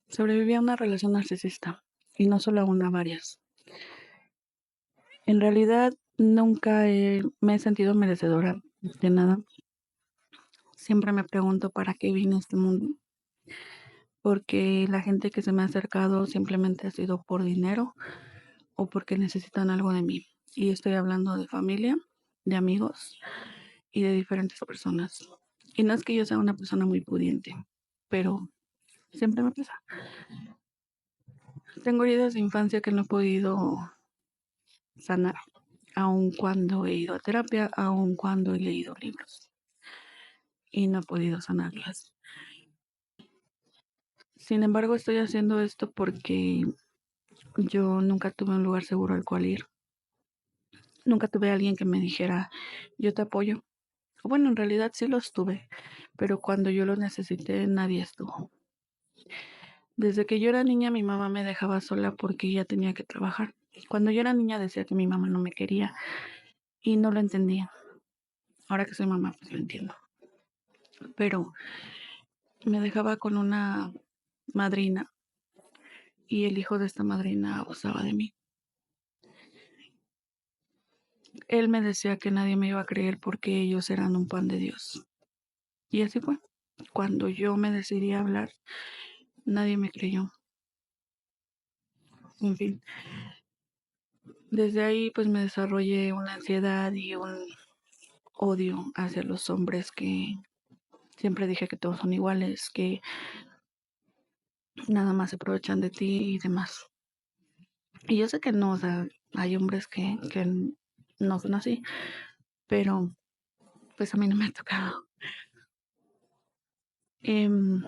Sobreviví a una relación narcisista, y no solo a una, varias. En realidad, nunca me he sentido merecedora de nada. Siempre me pregunto para qué vine a este mundo, porque la gente que se me ha acercado simplemente ha sido por dinero o porque necesitan algo de mí. Y estoy hablando de familia, de amigos y de diferentes personas. Y no es que yo sea una persona muy pudiente, pero siempre me pasa. Tengo heridas de infancia que no he podido sanar, aun cuando he ido a terapia, aun cuando he leído libros y no he podido sanarlas. Sin embargo, estoy haciendo esto porque yo nunca tuve un lugar seguro al cual ir. Nunca tuve a alguien que me dijera, yo te apoyo. Bueno, en realidad sí los tuve, pero cuando yo los necesité nadie estuvo. Desde que yo era niña mi mamá me dejaba sola porque ella tenía que trabajar. Cuando yo era niña decía que mi mamá no me quería y no lo entendía. Ahora que soy mamá pues lo entiendo. Pero me dejaba con una madrina y el hijo de esta madrina abusaba de mí. Él me decía que nadie me iba a creer porque ellos eran un pan de Dios. Y así fue. Cuando yo me decidí a hablar, nadie me creyó. En fin, desde ahí pues me desarrollé una ansiedad y un odio hacia los hombres que siempre dije que todos son iguales, que nada más se aprovechan de ti y demás. Y yo sé que no, o sea, hay hombres que no son así, pero pues a mí no me ha tocado. Em,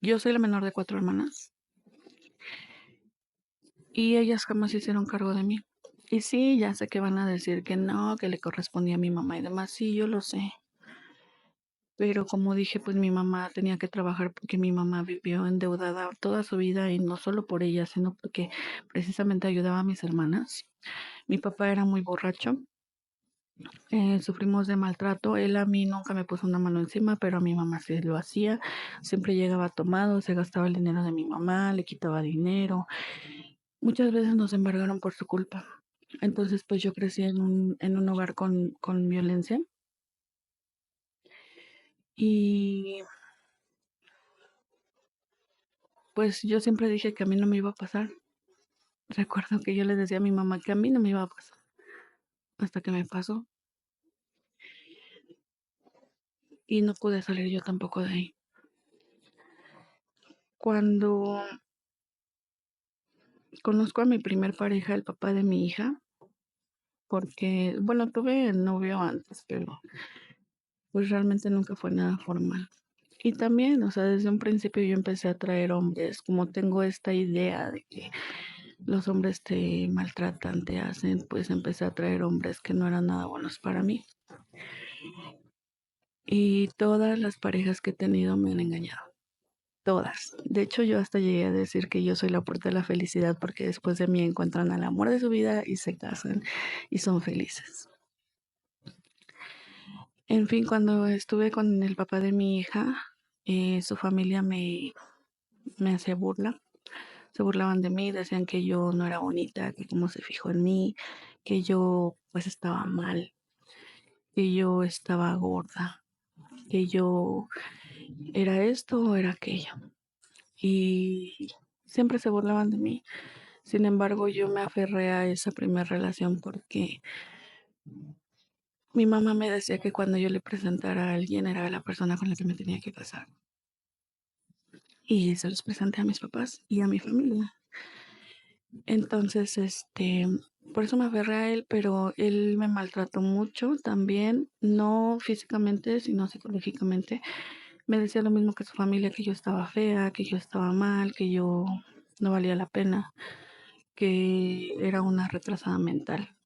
yo soy la menor de 4 hermanas y ellas jamás se hicieron cargo de mí. Y sí, ya sé que van a decir que no, que le correspondía a mi mamá y demás, sí, yo lo sé. Pero como dije, pues mi mamá tenía que trabajar porque mi mamá vivió endeudada toda su vida y no solo por ella, sino porque precisamente ayudaba a mis hermanas. Mi papá era muy borracho, sufrimos de maltrato. Él a mí nunca me puso una mano encima, pero a mi mamá sí lo hacía. Siempre llegaba tomado, se gastaba el dinero de mi mamá, le quitaba dinero. Muchas veces nos embargaron por su culpa. Entonces, pues yo crecí en un hogar con violencia y pues yo siempre dije que a mí no me iba a pasar. Recuerdo que yo le decía a mi mamá que a mí no me iba a pasar, hasta que me pasó y no pude salir yo tampoco de ahí. Cuando conozco a mi primer pareja, el papá de mi hija, porque, bueno, tuve novio antes, pero pues realmente nunca fue nada formal. Y también, o sea, desde un principio yo empecé a traer hombres, como tengo esta idea de que los hombres te maltratan, te hacen, pues empecé a traer hombres que no eran nada buenos para mí. Y todas las parejas que he tenido me han engañado. Todas. De hecho, yo hasta llegué a decir que yo soy la puerta de la felicidad porque después de mí encuentran al amor de su vida y se casan y son felices. En fin, cuando estuve con el papá de mi hija, su familia me hacía burla. Se burlaban de mí, decían que yo no era bonita, que cómo se fijó en mí, que yo pues estaba mal, que yo estaba gorda, que yo era esto o era aquello. Y siempre se burlaban de mí. Sin embargo, yo me aferré a esa primera relación porque mi mamá me decía que cuando yo le presentara a alguien era la persona con la que me tenía que casar. Y se los presenté a mis papás y a mi familia. Entonces, por eso me aferré a él, pero él me maltrató mucho también, no físicamente, sino psicológicamente. Me decía lo mismo que su familia, que yo estaba fea, que yo estaba mal, que yo no valía la pena, que era una retrasada mental.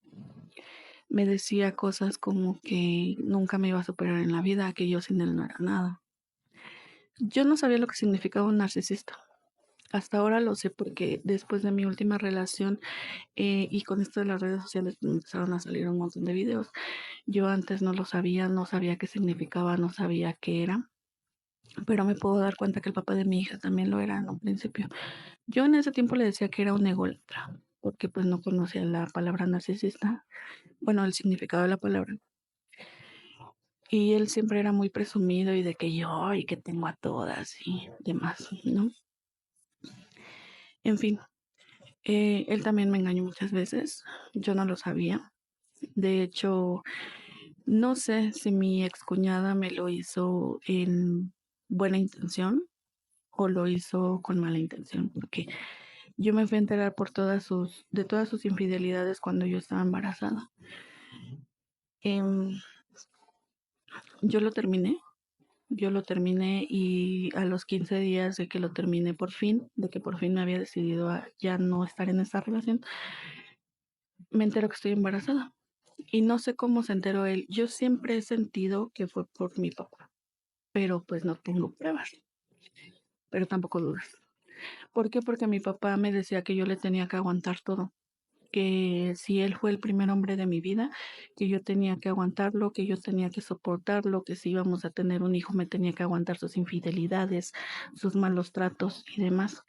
Me decía cosas como que nunca me iba a superar en la vida, que yo sin él no era nada. Yo no sabía lo que significaba un narcisista. Hasta ahora lo sé porque después de mi última relación y con esto de las redes sociales me empezaron a salir un montón de videos. Yo antes no lo sabía, no sabía qué significaba, no sabía qué era. pero me puedo dar cuenta que el papá de mi hija también lo era en un principio. Yo en ese tiempo le decía que era un ególatra, porque pues no conocía la palabra narcisista, bueno, el significado de la palabra. Y él siempre era muy presumido y de que yo y que tengo a todas y demás, ¿no? En fin, él también me engañó muchas veces, yo no lo sabía. De hecho, no sé si mi excuñada me lo hizo en buena intención o lo hizo con mala intención, porque yo me fui a enterar de todas sus infidelidades cuando yo estaba embarazada. Em, yo lo terminé, yo lo terminé y a los 15 días de que lo terminé por fin, de que por fin me había decidido a ya no estar en esta relación, me entero que estoy embarazada. Y no sé cómo se enteró él. Yo siempre he sentido que fue por mi papá, pero pues no tengo pruebas, pero tampoco dudas. ¿Por qué? Porque mi papá me decía que yo le tenía que aguantar todo, que si él fue el primer hombre de mi vida, que yo tenía que aguantarlo, que yo tenía que soportarlo, que si íbamos a tener un hijo me tenía que aguantar sus infidelidades, sus malos tratos y demás.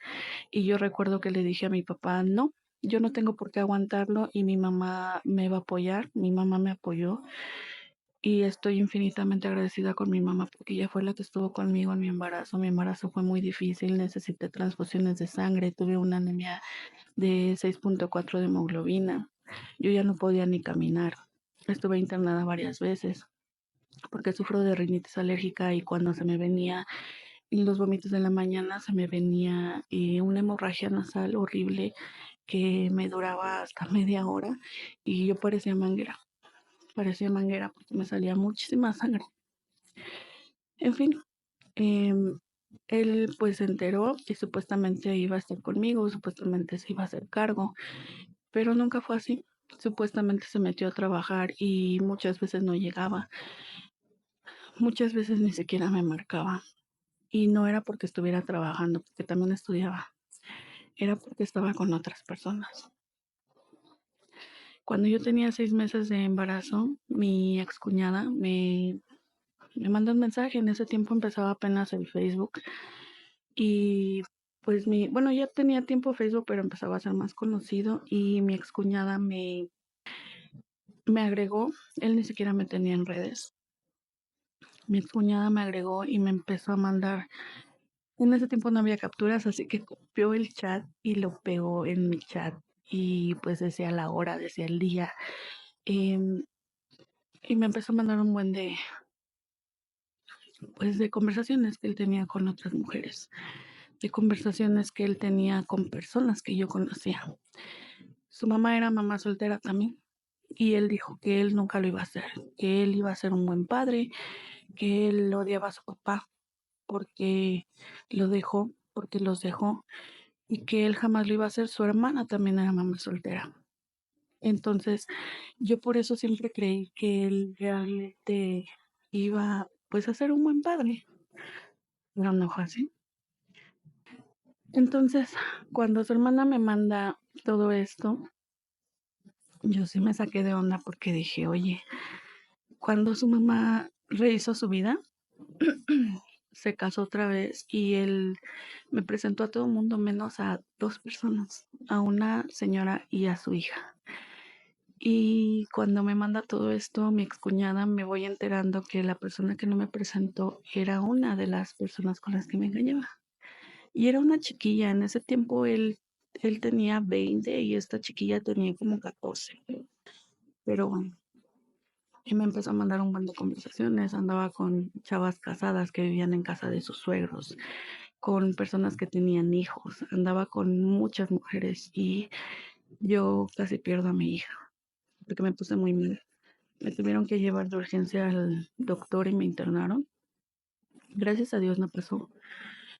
Y yo recuerdo que le dije a mi papá, no, yo no tengo por qué aguantarlo y mi mamá me va a apoyar, mi mamá me apoyó y estoy infinitamente agradecida con mi mamá porque ella fue la que estuvo conmigo en mi embarazo. Mi embarazo fue muy difícil, necesité transfusiones de sangre, tuve una anemia de 6.4 de hemoglobina. Yo ya no podía ni caminar. Estuve internada varias veces porque sufro de rinitis alérgica y cuando se me venía los vómitos de la mañana se me venía una hemorragia nasal horrible que me duraba hasta media hora y yo parecía manguera porque me salía muchísima sangre. En fin, em, él pues se enteró y supuestamente iba a estar conmigo, supuestamente se iba a hacer cargo, pero nunca fue así. Supuestamente se metió a trabajar y muchas veces no llegaba, muchas veces ni siquiera me marcaba. Y no era porque estuviera trabajando, porque también estudiaba, era porque estaba con otras personas. Cuando yo tenía 6 meses de embarazo, mi excuñada me mandó un mensaje. En ese tiempo empezaba apenas el Facebook y pues bueno, ya tenía tiempo Facebook, pero empezaba a ser más conocido y mi excuñada me agregó. Él ni siquiera me tenía en redes. Mi excuñada me agregó y me empezó a mandar. En ese tiempo no había capturas, así que copió el chat y lo pegó en mi chat. Y pues decía la hora, decía el día. em, y me empezó a mandar un buen de conversaciones que él tenía con otras mujeres, de conversaciones que él tenía con personas que yo conocía. Su mamá era mamá soltera también. Y él dijo que él nunca lo iba a hacer, que él iba a ser un buen padre, que él odiaba a su papá porque lo dejó, porque los dejó, y que él jamás lo iba a hacer. Su hermana también era mamá soltera. Entonces, yo por eso siempre creí que él realmente iba pues a ser un buen padre, pero no fue así. Entonces, cuando su hermana me manda todo esto, yo sí me saqué de onda porque dije, oye, cuando su mamá rehizo su vida, se casó otra vez y él me presentó a todo el mundo menos a dos personas, a una señora y a su hija. Y cuando me manda todo esto, mi excuñada, me voy enterando que la persona que no me presentó era una de las personas con las que me engañaba. Y era una chiquilla, en ese tiempo él tenía 20 y esta chiquilla tenía como 14. Pero bueno, y me empezó a mandar un buen de conversaciones, andaba con chavas casadas que vivían en casa de sus suegros, con personas que tenían hijos, andaba con muchas mujeres y yo casi pierdo a mi hija porque me puse muy mal. Me tuvieron que llevar de urgencia al doctor y me internaron. Gracias a Dios no pasó.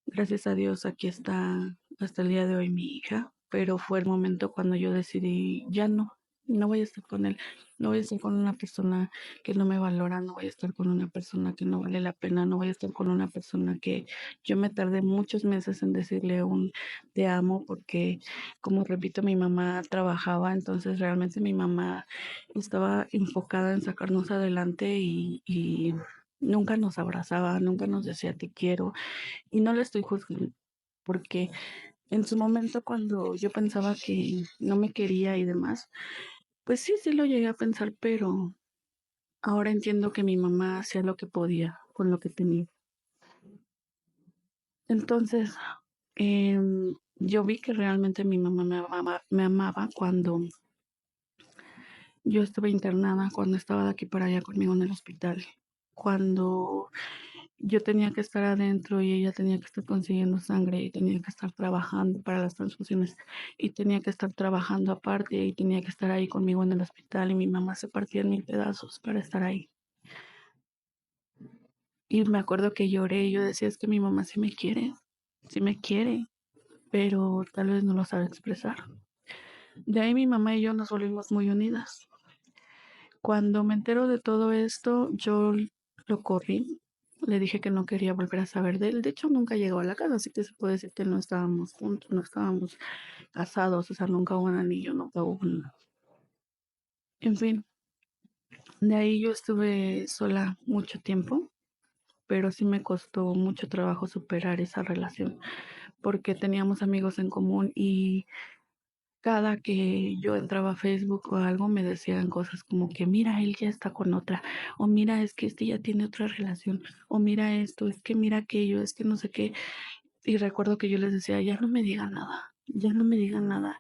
Gracias a Dios aquí está hasta el día de hoy mi hija, pero fue el momento cuando yo decidí, ya no voy a estar con él, no voy a estar con una persona que no me valora, no voy a estar con una persona que no vale la pena, no voy a estar con una persona que yo me tardé muchos meses en decirle un te amo porque, como repito, mi mamá trabajaba, entonces realmente mi mamá estaba enfocada en sacarnos adelante y nunca nos abrazaba, nunca nos decía te quiero y no le estoy juzgando porque en su momento cuando yo pensaba que no me quería y demás, pues sí, sí lo llegué a pensar, pero ahora entiendo que mi mamá hacía lo que podía con lo que tenía. Entonces, yo vi que realmente mi mamá me amaba cuando yo estuve internada, cuando estaba de aquí para allá conmigo en el hospital, cuando yo tenía que estar adentro y ella tenía que estar consiguiendo sangre y tenía que estar trabajando para las transfusiones y tenía que estar trabajando aparte y tenía que estar ahí conmigo en el hospital y mi mamá se partía en mil pedazos para estar ahí. Y me acuerdo que lloré y yo decía, es que mi mamá sí me quiere, pero tal vez no lo sabe expresar. De ahí mi mamá y yo nos volvimos muy unidas. Cuando me entero de todo esto, yo lo corrí. Le dije que no quería volver a saber de él. De hecho, nunca llegó a la casa, así que se puede decir que no estábamos juntos, no estábamos casados, o sea, nunca hubo un anillo, nunca hubo un... En fin, de ahí yo estuve sola mucho tiempo, pero sí me costó mucho trabajo superar esa relación, porque teníamos amigos en común y cada que yo entraba a Facebook o algo me decían cosas como que mira, él ya está con otra, o mira, es que este ya tiene otra relación, o mira esto, es que mira aquello, es que no sé qué. Y recuerdo que yo les decía, ya no me digan nada, ya no me digan nada.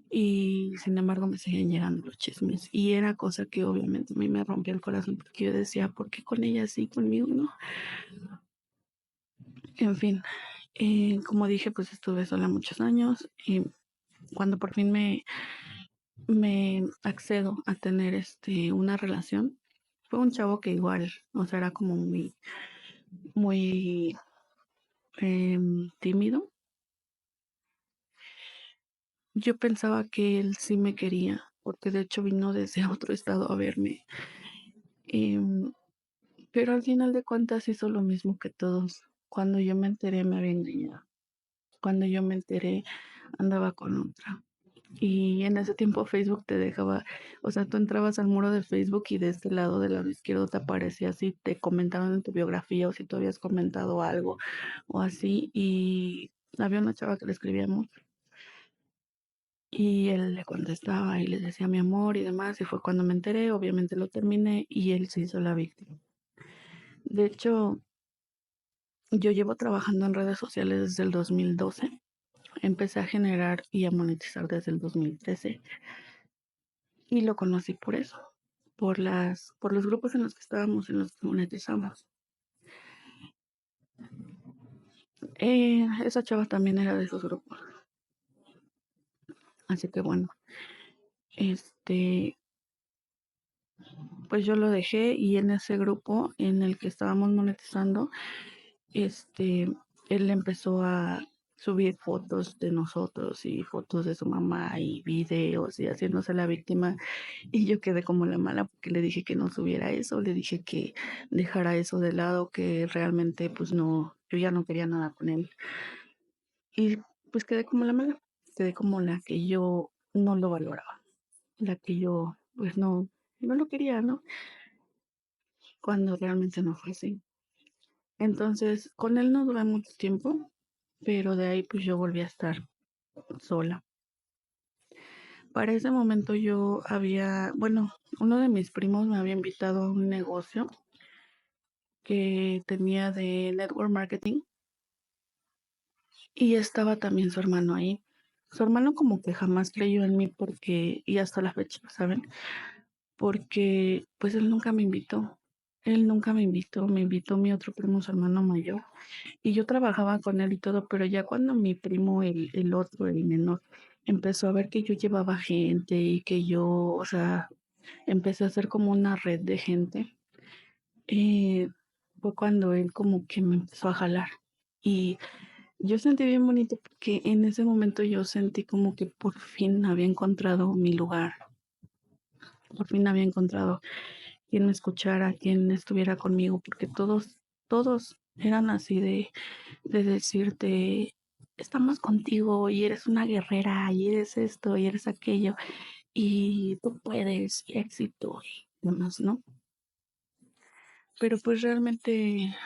Y sin embargo me seguían llegando los chismes. Y era cosa que obviamente a mí me rompía el corazón porque yo decía, ¿por qué con ella sí, conmigo no? En fin, como dije, pues estuve sola muchos años y cuando por fin me accedo a tener una relación. Fue un chavo que igual, o sea, era como muy tímido. Yo pensaba que él sí me quería, porque de hecho vino desde otro estado a verme. Em, pero al final de cuentas hizo lo mismo que todos. Cuando yo me enteré me había engañado. Cuando yo me enteré andaba con otra. Y en ese tiempo Facebook te dejaba, o sea, tú entrabas al muro de Facebook y de este lado, del lado izquierdo, te aparecía así, te comentaban en tu biografía o si tú habías comentado algo o así. Y había una chava que le escribía mucho. Y él le contestaba y le decía mi amor y demás. Y fue cuando me enteré, obviamente lo terminé y él se hizo la víctima. De hecho, yo llevo trabajando en redes sociales desde el 2012. Empecé a generar y a monetizar desde el 2013 y lo conocí por eso, por los grupos en los que estábamos, en los que monetizamos. Esa chava también era de esos grupos, así que bueno, este, pues yo lo dejé y en ese grupo en el que estábamos monetizando, este, él empezó a subir fotos de nosotros y fotos de su mamá y videos y haciéndose la víctima y yo quedé como la mala porque le dije que no subiera eso, le dije que dejara eso de lado, que realmente pues no, yo ya no quería nada con él. Y pues quedé como la mala, quedé como la que yo no lo valoraba, la que yo pues no lo quería, ¿no? Cuando realmente no fue así. Entonces, con él no duré mucho tiempo, pero de ahí pues yo volví a estar sola. Para ese momento yo había, bueno, uno de mis primos me había invitado a un negocio que tenía de network marketing y estaba también su hermano ahí. Su hermano como que jamás creyó en mí porque, y hasta la fecha, ¿saben? Porque pues él nunca me invitó. Él nunca me invitó mi otro primo, su hermano mayor. Y yo trabajaba con él y todo, pero ya cuando mi primo, el otro, el menor, empezó a ver que yo llevaba gente y que yo, o sea, empecé a hacer como una red de gente, eh, fue cuando él como que me empezó a jalar. Y yo sentí bien bonito porque en ese momento yo sentí como que por fin había encontrado mi lugar, por fin había encontrado quien me escuchara, quien estuviera conmigo, porque todos eran así de decirte, estamos contigo y eres una guerrera y eres esto y eres aquello y tú puedes y éxito y demás, ¿no? pero pues realmente